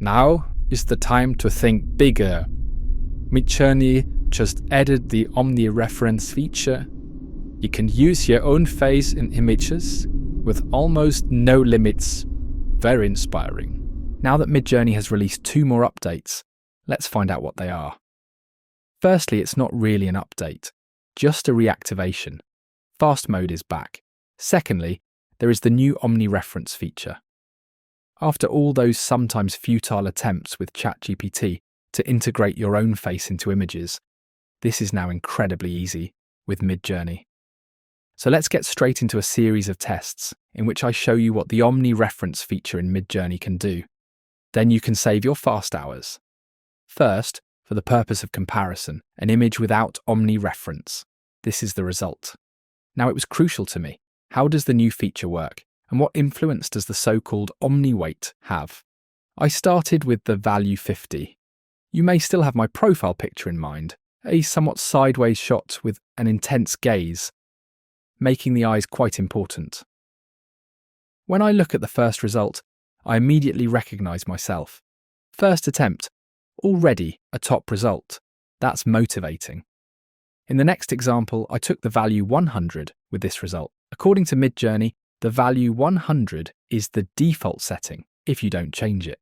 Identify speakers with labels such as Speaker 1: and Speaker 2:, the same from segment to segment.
Speaker 1: Now is the time to think bigger. Midjourney just added the Omni Reference feature. You can use your own face in images with almost no limits. Very inspiring. Now that Midjourney has released 2 more updates, let's find out what they are. Firstly, it's not really an update, just a reactivation. Fast mode is back. Secondly, there is the new Omni Reference feature. After all those sometimes futile attempts with ChatGPT to integrate your own face into images, this is now incredibly easy with Midjourney. So let's get straight into a series of tests in which I show you what the Omni Reference feature in Midjourney can do. Then you can save your fast hours. First, for the purpose of comparison, an image without Omni Reference. This is the result. Now, it was crucial to me. How does the new feature work? And what influence does the so-called Omni Weight have? I started with the value 50. You may still have my profile picture in mind, a somewhat sideways shot with an intense gaze, making the eyes quite important. When I look at the first result, I immediately recognise myself. First attempt, already a top result. That's motivating. In the next example, I took the value 100 with this result. According to Midjourney, the value 100 is the default setting if you don't change it.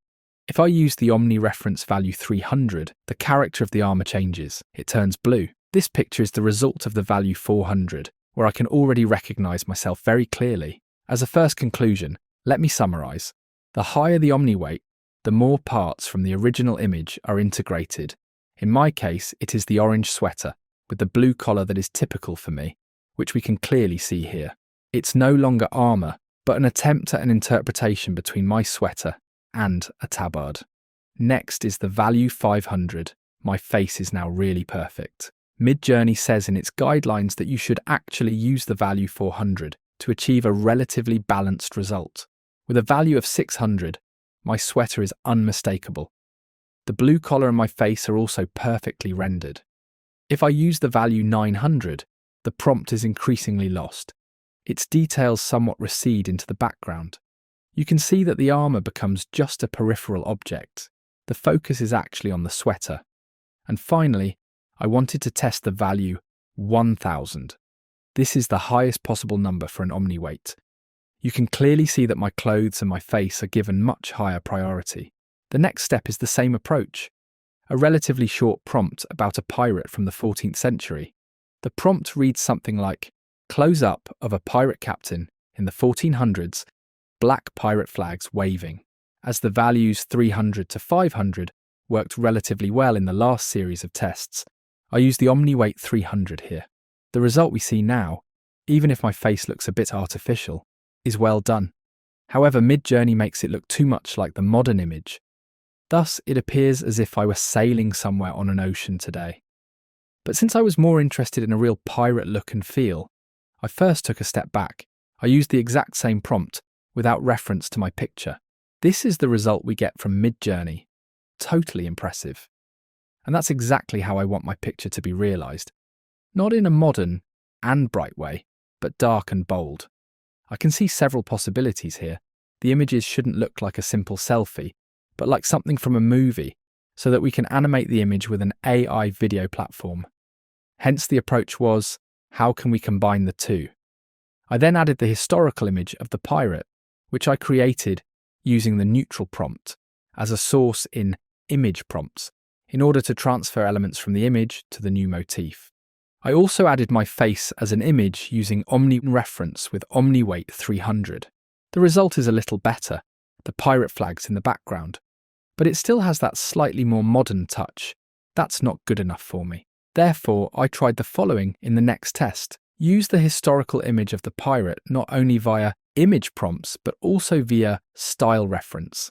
Speaker 1: If I use the Omni Reference value 300, the character of the armour changes. It turns blue. This picture is the result of the value 400, where I can already recognise myself very clearly. As a first conclusion, let me summarise. The higher the Omni Weight, the more parts from the original image are integrated. In my case, it is the orange sweater, with the blue collar that is typical for me, which we can clearly see here. It's no longer armour, but an attempt at an interpretation between my sweater and a tabard. Next is the value 500. My face is now really perfect. Midjourney says in its guidelines that you should actually use the value 400 to achieve a relatively balanced result. With a value of 600, my sweater is unmistakable. The blue collar and my face are also perfectly rendered. If I use the value 900, the prompt is increasingly lost. Its details somewhat recede into the background. You can see that the armour becomes just a peripheral object. The focus is actually on the sweater. And finally, I wanted to test the value 1000. This is the highest possible number for an Omni Weight. You can clearly see that my clothes and my face are given much higher priority. The next step is the same approach. A relatively short prompt about a pirate from the 14th century. The prompt reads something like, close-up of a pirate captain in the 1400s, black pirate flags waving. As the values 300 to 500 worked relatively well in the last series of tests, I used the Omni Weight 300 here. The result we see now, even if my face looks a bit artificial, is well done. However, Midjourney makes it look too much like the modern image. Thus, it appears as if I were sailing somewhere on an ocean today. But since I was more interested in a real pirate look and feel, I first took a step back. I used the exact same prompt without reference to my picture. This is the result we get from Midjourney. Totally impressive. And that's exactly how I want my picture to be realised. Not in a modern and bright way, but dark and bold. I can see several possibilities here. The images shouldn't look like a simple selfie, but like something from a movie, so that we can animate the image with an AI video platform. Hence the approach was, how can we combine the two? I then added the historical image of the pirate, which I created using the neutral prompt as a source in image prompts, in order to transfer elements from the image to the new motif. I also added my face as an image using Omni Reference with Omni Weight 300. The result is a little better, the pirate flags in the background, but it still has that slightly more modern touch. That's not good enough for me. Therefore, I tried the following in the next test. Use the historical image of the pirate not only via image prompts, but also via style reference.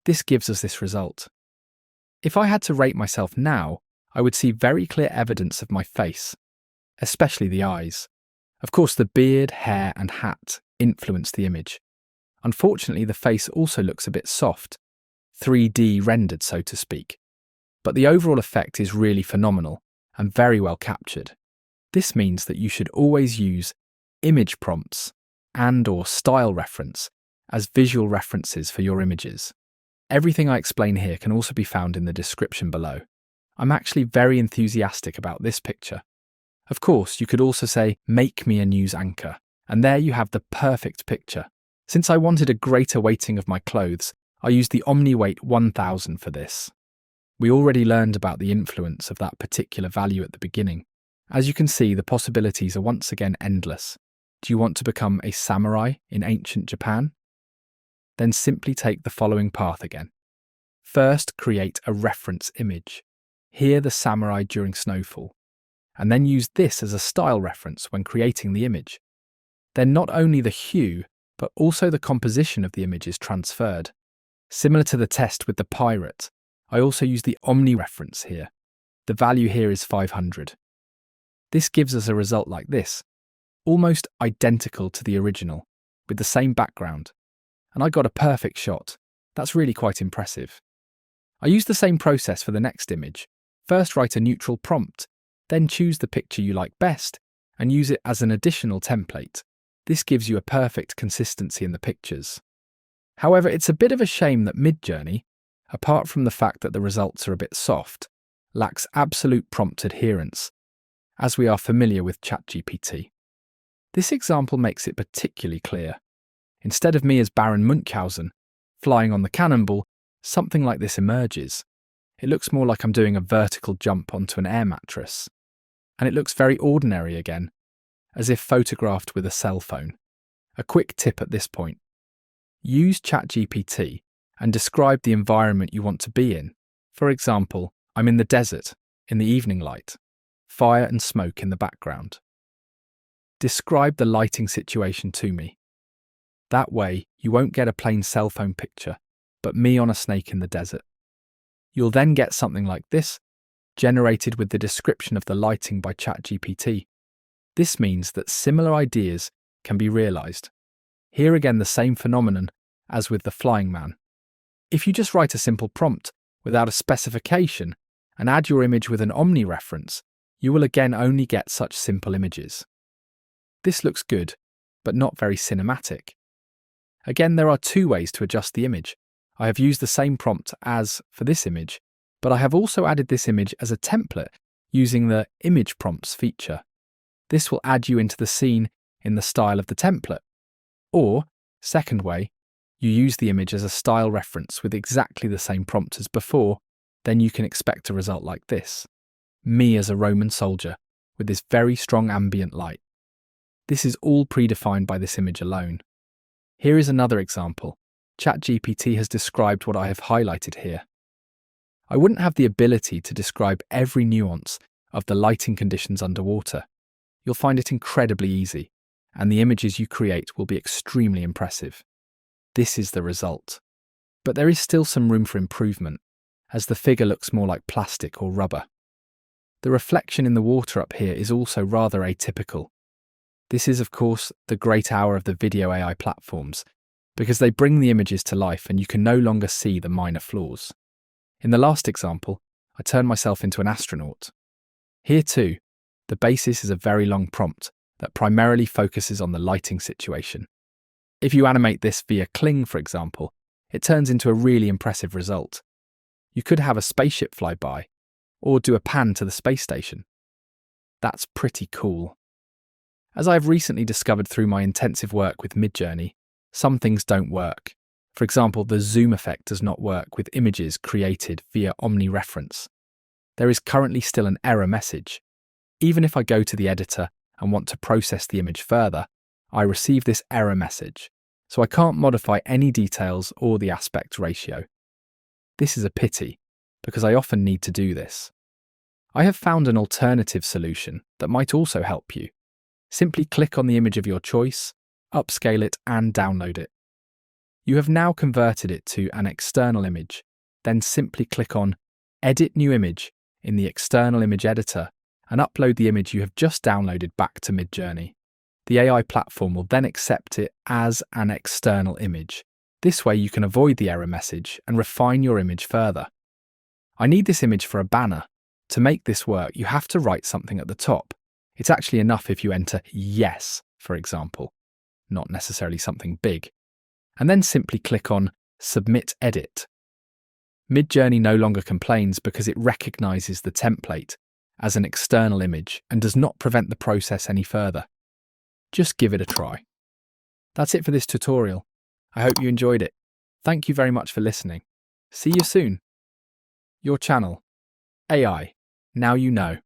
Speaker 1: This gives us this result. If I had to rate myself now, I would see very clear evidence of my face, especially the eyes. Of course, the beard, hair, and hat influence the image. Unfortunately, the face also looks a bit soft, 3D rendered, so to speak. But the overall effect is really phenomenal and very well captured. This means that you should always use image prompts and/or style reference as visual references for your images. Everything I explain here can also be found in the description below. I'm actually very enthusiastic about this picture. Of course, you could also say, make me a news anchor, and there you have the perfect picture. Since I wanted a greater weighting of my clothes, I used the Omni Weight 1000 for this. We already learned about the influence of that particular value at the beginning. As you can see, the possibilities are once again endless. Do you want to become a samurai in ancient Japan? Then simply take the following path again. First, create a reference image. Here the samurai during snowfall. And then use this as a style reference when creating the image. Then not only the hue, but also the composition of the image is transferred. Similar to the test with the pirate, I also use the Omni Reference here. The value here is 500. This gives us a result like this, almost identical to the original, with the same background. And I got a perfect shot. That's really quite impressive. I use the same process for the next image. First write a neutral prompt, then choose the picture you like best and use it as an additional template. This gives you a perfect consistency in the pictures. However, it's a bit of a shame that Midjourney, apart from the fact that the results are a bit soft, lacks absolute prompt adherence, as we are familiar with ChatGPT. This example makes it particularly clear. Instead of me as Baron Munchausen, flying on the cannonball, something like this emerges. It looks more like I'm doing a vertical jump onto an air mattress. And it looks very ordinary again, as if photographed with a cell phone. A quick tip at this point. Use ChatGPT and describe the environment you want to be in. For example, I'm in the desert, in the evening light, fire and smoke in the background. Describe the lighting situation to me. That way, you won't get a plain cell phone picture, but me on a snake in the desert. You'll then get something like this, generated with the description of the lighting by ChatGPT. This means that similar ideas can be realized. Here again the same phenomenon as with the flying man. If you just write a simple prompt without a specification and add your image with an Omni reference, you will again only get such simple images. This looks good, but not very cinematic. Again, there are two ways to adjust the image. I have used the same prompt as for this image, but I have also added this image as a template using the Image Prompts feature. This will add you into the scene in the style of the template. Or, second way, you use the image as a style reference with exactly the same prompt as before, then you can expect a result like this. Me as a Roman soldier, with this very strong ambient light. This is all predefined by this image alone. Here is another example. ChatGPT has described what I have highlighted here. I wouldn't have the ability to describe every nuance of the lighting conditions underwater. You'll find it incredibly easy, and the images you create will be extremely impressive. This is the result. But there is still some room for improvement, as the figure looks more like plastic or rubber. The reflection in the water up here is also rather atypical. This is, of course, the great hour of the video AI platforms, because they bring the images to life and you can no longer see the minor flaws. In the last example, I turned myself into an astronaut. Here too, the basis is a very long prompt that primarily focuses on the lighting situation. If you animate this via Kling, for example, it turns into a really impressive result. You could have a spaceship fly by, or do a pan to the space station. That's pretty cool. As I have recently discovered through my intensive work with Midjourney, some things don't work. For example, the zoom effect does not work with images created via Omni Reference. There is currently still an error message. Even if I go to the editor and want to process the image further, I receive this error message, so I can't modify any details or the aspect ratio. This is a pity, because I often need to do this. I have found an alternative solution that might also help you. Simply click on the image of your choice, upscale it and download it. You have now converted it to an external image, then simply click on Edit New Image in the external image editor and upload the image you have just downloaded back to Midjourney. The AI platform will then accept it as an external image. This way you can avoid the error message and refine your image further. I need this image for a banner. To make this work, you have to write something at the top. It's actually enough if you enter yes, for example, not necessarily something big, and then simply click on Submit Edit. Midjourney no longer complains because it recognizes the template as an external image and does not prevent the process any further. Just give it a try. That's it for this tutorial. I hope you enjoyed it. Thank you very much for listening. See you soon. Your channel, AI, Now You Know.